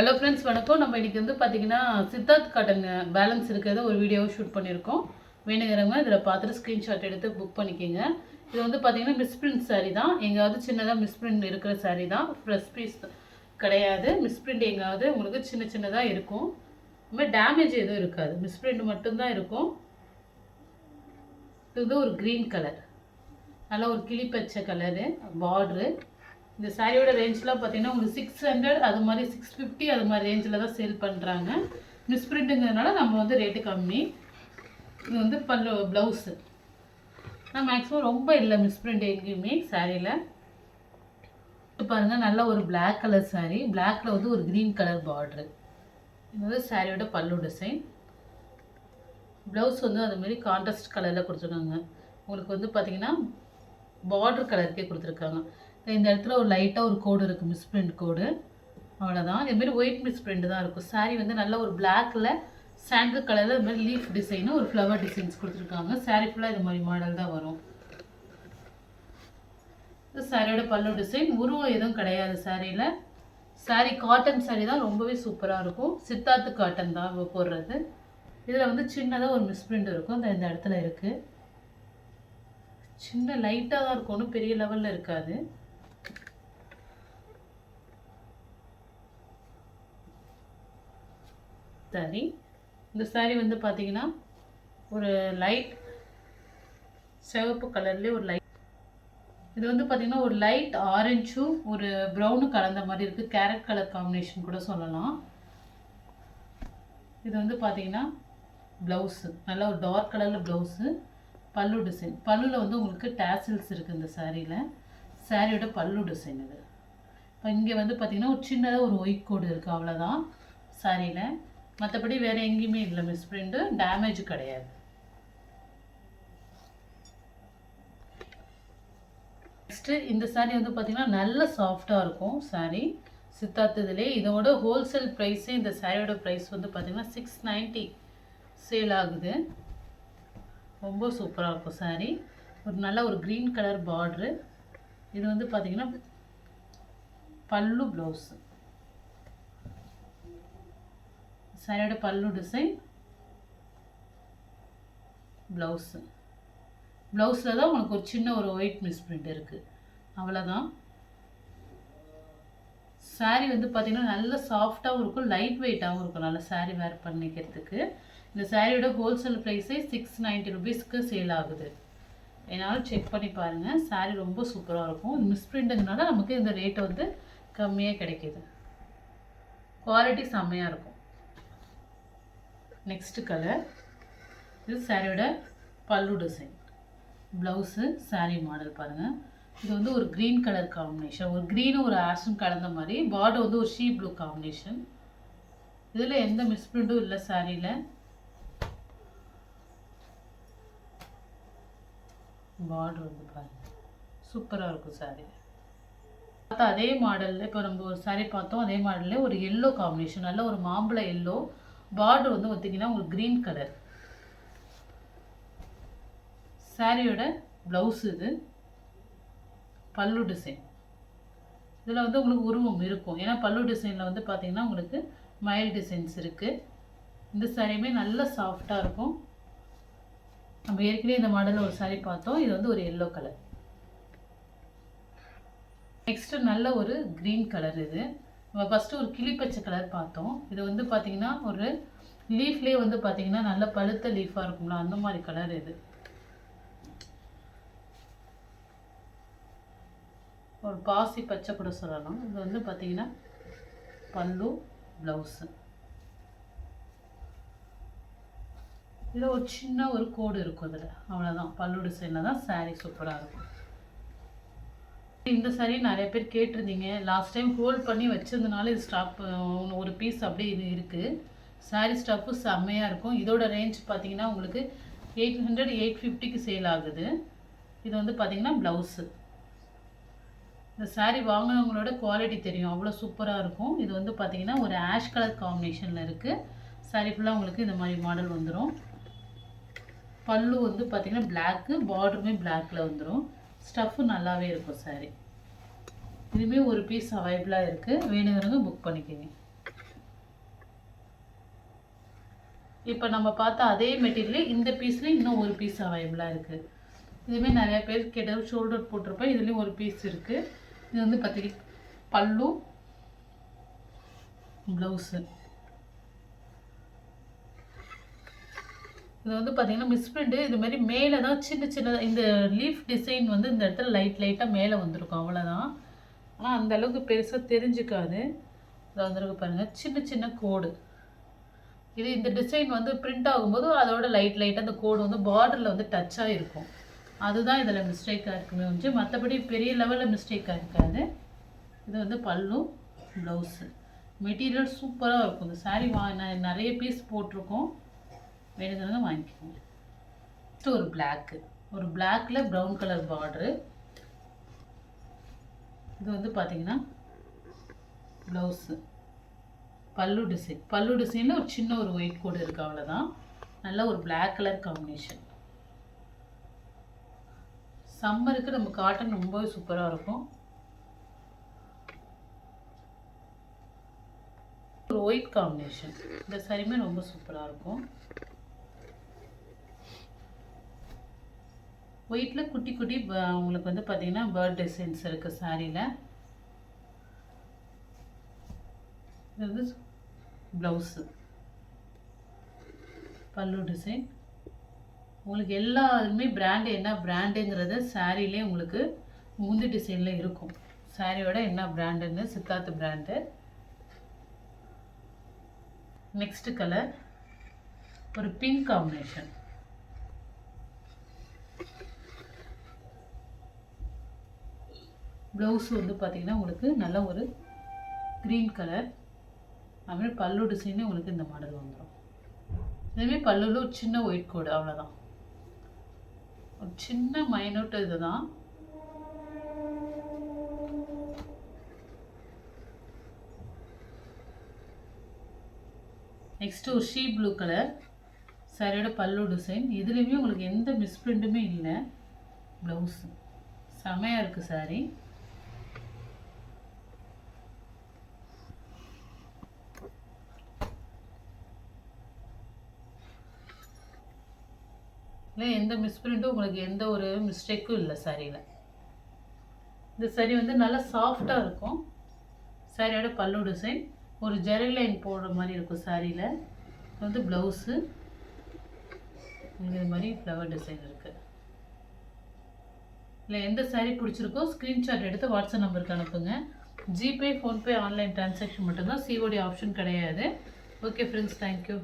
Hello friends, வணக்கம். நம்ம இன்றைக்கி வந்து பார்த்திங்கன்னா சித்தார்த் காட்டன் பேலன்ஸ் இருக்கிறத ஒரு வீடியோவை ஷூட் பண்ணியிருக்கோம். வேணுங்கிறவங்க இதில் பார்த்துட்டு ஸ்க்ரீன்ஷாட் எடுத்து புக் பண்ணிக்கோங்க. இது வந்து பார்த்திங்கன்னா மிஸ்பிரிண்ட் சாரீ தான். எங்காவது சின்னதாக மிஸ்பிரிண்ட் இருக்கிற சாரீ தான், ஃப்ரெஷ் பீஸ் கிடையாது. மிஸ்பிரிண்ட் எங்காவது உங்களுக்கு சின்ன சின்னதாக இருக்கும். இதுமாதிரி டேமேஜ் எதுவும் இருக்காது, மிஸ்பிரிண்ட் மட்டும்தான் இருக்கும். இது வந்து ஒரு க்ரீன் கலர், நல்லா ஒரு கிளிப்பச்சை கலரு பார்ட்ரு. இந்த சாரியோட ரேஞ்செலாம் பார்த்தீங்கன்னா உங்களுக்கு 600 அது மாதிரி 650 அது மாதிரி ரேஞ்சில் தான் சேல் பண்ணுறாங்க. மிஸ்பிரிண்ட்டுங்கிறதுனால நம்ம வந்து ரேட்டு கம்மி. இது வந்து பல்லு ப்ளவுஸு நான் மேக்ஸிமம் ரொம்ப இல்லை மிஸ்பிரிண்ட் எங்கேயுமே சாரியில். பாருங்கள், நல்லா ஒரு பிளாக் கலர் சாரீ, பிளாக்கில் வந்து ஒரு க்ரீன் கலர் பார்ட்ரு. இது வந்து சாரியோட பல்லு டிசைன். ப்ளவுஸ் வந்து அதுமாரி கான்ட்ராஸ்ட் கலரில் கொடுத்துருக்காங்க. உங்களுக்கு வந்து பார்த்திங்கன்னா பார்டர் கலருக்கே கொடுத்துருக்காங்க. இந்த இடத்துல ஒரு லைட்டாக ஒரு கோடு இருக்குது, மிஸ்பிரிண்ட் கோடு, அவ்வளோதான். இதுமாரி ஒயிட் மிஸ்பிரிண்ட் தான் இருக்கும். சாரீ வந்து நல்ல ஒரு பிளாக்கில் சாண்டில் கலரில் இது மாதிரி லீஃப் டிசைனு ஒரு ஃப்ளவர் டிசைன்ஸ் கொடுத்துருக்காங்க. சாரீ ஃபுல்லாக இது மாதிரி மாடல் தான் வரும். இது சாரியோட பல்லு டிசைன். உருவம் எதுவும் கிடையாது சாரியில். சாரீ காட்டன் சாரீ தான், ரொம்பவே சூப்பராக இருக்கும். சித்தார்த்து காட்டன் தான் போடுறது. இதில் வந்து சின்னதாக ஒரு மிஸ்பிரிண்ட் இருக்கும், இந்த இடத்துல இருக்குது. சின்ன லைட்டாக தான் இருக்கும், ஒன்றும் பெரிய லெவலில் இருக்காது. சாரி, இந்த சாரீ வந்து பார்த்தீங்கன்னா ஒரு லைட் சிவப்பு கலர்லேயே ஒரு லைட், இது வந்து பார்த்தீங்கன்னா ஒரு லைட் ஆரஞ்சும் ஒரு ப்ரௌனும் கலந்த மாதிரி இருக்குது. கேரட் கலர் காம்பினேஷன் கூட சொல்லலாம். இது வந்து பார்த்தீங்கன்னா ப்ளவுஸு, நல்லா ஒரு டார்க் கலரில் ப்ளவுஸு. பல்லு டிசைன், பல்லுவில் வந்து உங்களுக்கு டேசில்ஸ் இருக்குது இந்த சாரியில். சாரியோட பல்லு டிசைன் இது. இப்போ இங்கே வந்து பார்த்திங்கன்னா ஒரு சின்னதாக ஒரு ஒயிட் கோடு இருக்குது, அவ்வளோதான் சாரியில். மற்றபடி வேறு எங்கேயுமே இல்லை மிஸ்பிரிண்ட்டு, டேமேஜ் கிடையாது. நெக்ஸ்ட்டு இந்த சாரீ வந்து பார்த்திங்கன்னா நல்ல சாஃப்டாக இருக்கும் சாரீ. சித்தார்த்ததுலே இதோட ஹோல்சேல் ப்ரைஸே இந்த சாரியோட ப்ரைஸ் வந்து பார்த்திங்கன்னா 690 சேல் ஆகுது. ரொம்ப சூப்பராக இருக்கும் சாரீ. ஒரு நல்ல ஒரு க்ரீன் கலர் பார்ட்ரு. இது வந்து பார்த்திங்கன்னா பல்லு ப்ளவுஸு, சாரியோட பல்லு டிசைன், ப்ளவுஸு. ப்ளவுஸில் தான் உங்களுக்கு ஒரு சின்ன ஒரு ஒயிட் மிஸ்பிரிண்ட் இருக்குது, அவ்வளோதான். சாரீ வந்து பார்த்திங்கன்னா நல்ல சாஃப்டாகவும் இருக்கும், லைட் வெயிட்டாகவும் இருக்கும், நல்ல சாரீ வேர் பண்ணிக்கிறதுக்கு. இந்த சாரியோட ஹோல்சேல் ப்ரைஸே 690 ருபீஸ்க்கு சேல் ஆகுது. என்னால் செக் பண்ணி பாருங்கள். சாரீ ரொம்ப சூப்பராக இருக்கும். மிஸ்பிரிண்ட்டுங்கனால நமக்கு இந்த ரேட்டு வந்து கம்மியாக கிடைக்கிது. குவாலிட்டி செம்மையாக இருக்கும். நெக்ஸ்ட்டு கலர், இது சாரியோட பல்லு டிசைன், ப்ளவுஸு, சாரீ மாடல் பாருங்கள். இது வந்து ஒரு க்ரீன் கலர் காம்பினேஷன், ஒரு க்ரீனும் ஒரு ஆஷும் கலந்த மாதிரி. பார்டர் வந்து ஒரு ஷீ ப்ளூ காம்பினேஷன். இதில் எந்த மிஸ்பிரிண்ட்டும் இல்லை சாரியில். பார்டர் வந்து பாருங்கள், சூப்பராக இருக்கும் சாரீ. பார்த்தா அதே மாடலில் இப்போ நம்ம ஒரு சாரீ பார்த்தோம், அதே மாடலில் ஒரு எல்லோ காம்பினேஷன், நல்ல ஒரு மாம்பழ எல்லோ. பார்டர் வந்து பார்த்திங்கன்னா உங்களுக்கு க்ரீன் கலர். சாரியோட ப்ளவுஸ் இது, பல்லு டிசைன். இதில் வந்து உங்களுக்கு உருவம் இருக்கும், ஏன்னா பல்லு டிசைனில் வந்து பார்த்திங்கன்னா உங்களுக்கு மயில் டிசைன்ஸ் இருக்குது. இந்த சாரியுமே நல்ல சாஃப்டாக இருக்கும். நம்ம ஏற்கனவே இந்த மாடலில் ஒரு சாரீ பார்த்தோம், இது வந்து ஒரு எல்லோ கலர். நெக்ஸ்ட்டு நல்ல ஒரு க்ரீன் கலர். இது நம்ம ஃபஸ்ட்டு ஒரு கிளிப்பச்சை கலர் பார்த்தோம். இது வந்து பார்த்திங்கன்னா ஒரு லீஃப்லேயே வந்து பார்த்திங்கன்னா நல்ல பழுத்த லீஃபாக இருக்கும்ல, அந்த மாதிரி கலர் இது. ஒரு பாசி பச்சை கூட சொல்லலாம். இது வந்து பார்த்திங்கன்னா பல்லு, ப்ளவுஸு. இதில் ஒரு சின்ன ஒரு கோடு இருக்கும் இதில், அவ்வளோதான். பல்லு டிசைனில் தான் சாரீ சூப்பராக இருக்கும். இந்த சாரீ நிறைய பேர் கேட்டிருந்தீங்க. லாஸ்ட் டைம் ஹோல்ட் பண்ணி வச்சிருந்தனால இது ஸ்டாப், ஒரு பீஸ் அப்படியே இது இருக்குது. சாரீ ஸ்டாப்பு செம்மையாக இருக்கும். இதோட ரேஞ்ச் பார்த்திங்கன்னா உங்களுக்கு 800 850க்கு சேல் ஆகுது. இது வந்து பார்த்திங்கன்னா ப்ளவுஸு. இந்த சாரீ வாங்கினவங்களோட குவாலிட்டி தெரியும், அவ்வளோ சூப்பராக இருக்கும். இது வந்து பார்த்திங்கன்னா ஒரு ஆஷ் கலர் காம்பினேஷனில் இருக்குது. சாரீ ஃபுல்லாக உங்களுக்கு இந்த மாதிரி மாடல் வந்துடும். பல்லு வந்து பார்த்திங்கன்னா பிளாக்கு, பார்டருமே பிளாக்கில் வந்துடும். ஸ்டஃப்பு நல்லாவே இருக்கும் சாரீ. இதுவுமே ஒரு பீஸ் அவைலபிளாக இருக்குது, வேணுங்கிறவங்க புக் பண்ணிக்கோங்க. இப்போ நம்ம பார்த்தா அதே மெட்டீரியல் இந்த பீஸ்லேயும் இன்னும் ஒரு பீஸ் அவைலபிளாக இருக்குது. இதுவுமே நிறையா பேர் கேட்டது ஷோல்டர் போட்டிருப்பேன். இதுலேயும் ஒரு பீஸ் இருக்குது. இது வந்து பார்த்தீங்கன்னா பல்லு ப்ளவுஸு. இது வந்து பார்த்தீங்கன்னா மிஸ்பிரிண்ட் இதுமாரி மேலே தான் சின்ன சின்னதாக இந்த லீஃப் டிசைன் வந்து இந்த இடத்துல லைட்டாக மேலே வந்திருக்கும், அவ்வளோதான். ஆனால் அந்த அளவுக்கு பெருசாக தெரிஞ்சுக்காது. இது வந்துருக்கு பாருங்கள், சின்ன சின்ன கோடு. இது இந்த டிசைன் வந்து பிரிண்ட் ஆகும்போது அதோட லைட்டாக அந்த கோடு வந்து பார்டரில் வந்து டச்சாக இருக்கும். அதுதான் இதில் மிஸ்டேக்காக இருக்குமே வந்து, மற்றபடி பெரிய லெவலில் மிஸ்டேக்காக இருக்காது. இது வந்து பல்லு ப்ளவுஸு. மெட்டீரியல் சூப்பராக இருக்கும். இந்த சாரீ நிறைய பீஸ் போட்டிருக்கோம், வேணுங்கிறத வாங்கிக்கோங்க. நெக்ஸ்ட்டு ஒரு பிளாக்கில் ப்ரௌன் கலர் பார்டரு. இது வந்து பார்த்தீங்கன்னா ப்ளவுஸு. பல்லு டிசைனில் ஒரு சின்ன ஒரு ஒயிட் கோடு இருக்குது, அவ்வளோதான். நல்ல ஒரு பிளாக் கலர் காம்பினேஷன். சம்மருக்கு நம்ம காட்டன் ரொம்பவே சூப்பராக இருக்கும். ஒரு ஒயிட் காம்பினேஷன். இந்த சாரியுமே ரொம்ப சூப்பராக இருக்கும். ஒயிட்டில் குட்டி குட்டி உங்களுக்கு வந்து பார்த்தீங்கன்னா பேர்ட் டிசைன்ஸ் இருக்குது சாரியில். இது வந்து ப்ளவுஸு. பல்லு டிசைன். உங்களுக்கு எல்லாருமே பிராண்டு என்ன பிராண்டுங்கிறத சாரிலே உங்களுக்கு முந்தி டிசைனில் இருக்கும். சாரியோட என்ன பிராண்டுன்னு சித்தார்த் பிராண்டு. நெக்ஸ்ட் கலர் ஒரு பிங்க் காம்பினேஷன். ப்ளவுஸ் வந்து பார்த்தீங்கன்னா உங்களுக்கு நல்ல ஒரு க்ரீன் கலர். அதுமாதிரி பல்லு டிசைனே உங்களுக்கு இந்த மாடல் வந்துடும். இதுமாதிரி பல்லுவில் ஒரு சின்ன ஒயிட் கோடு, அவ்வளோதான். ஒரு சின்ன மைனூட் இதுதான். நெக்ஸ்ட்டு ஒரு ஷீ ப்ளூ கலர் சாரியோட பல்லு டிசைன். இதுலேயுமே உங்களுக்கு எந்த மிஸ்பிரிண்ட்டுமே இல்லை. ப்ளவுஸு செமையாக இருக்குது சாரி. இல்லை எந்த மிஸ்பிரிண்ட்டும் உங்களுக்கு எந்த ஒரு மிஸ்டேக்கும் இல்லை சாரியில். இந்த சாரி வந்து நல்லா சாஃப்டாக இருக்கும். சாரியோட பல்லு டிசைன் ஒரு ஜெரி லைன் போடுற மாதிரி இருக்கும் சாரியில். இது வந்து ப்ளவுஸு. இது மாதிரி ஃப்ளவர் டிசைன் இருக்குது. இல்லை எந்த சாரி பிடிச்சிருக்கோ ஸ்க்ரீன்ஷாட் எடுத்து வாட்ஸ்அப் நம்பருக்கு அனுப்புங்க. ஜிபே, ஃபோன்பே, ஆன்லைன் டிரான்சாக்ஷன் மட்டும்தான், சிஓடி ஆப்ஷன் கிடையாது. Okay friends, thank you.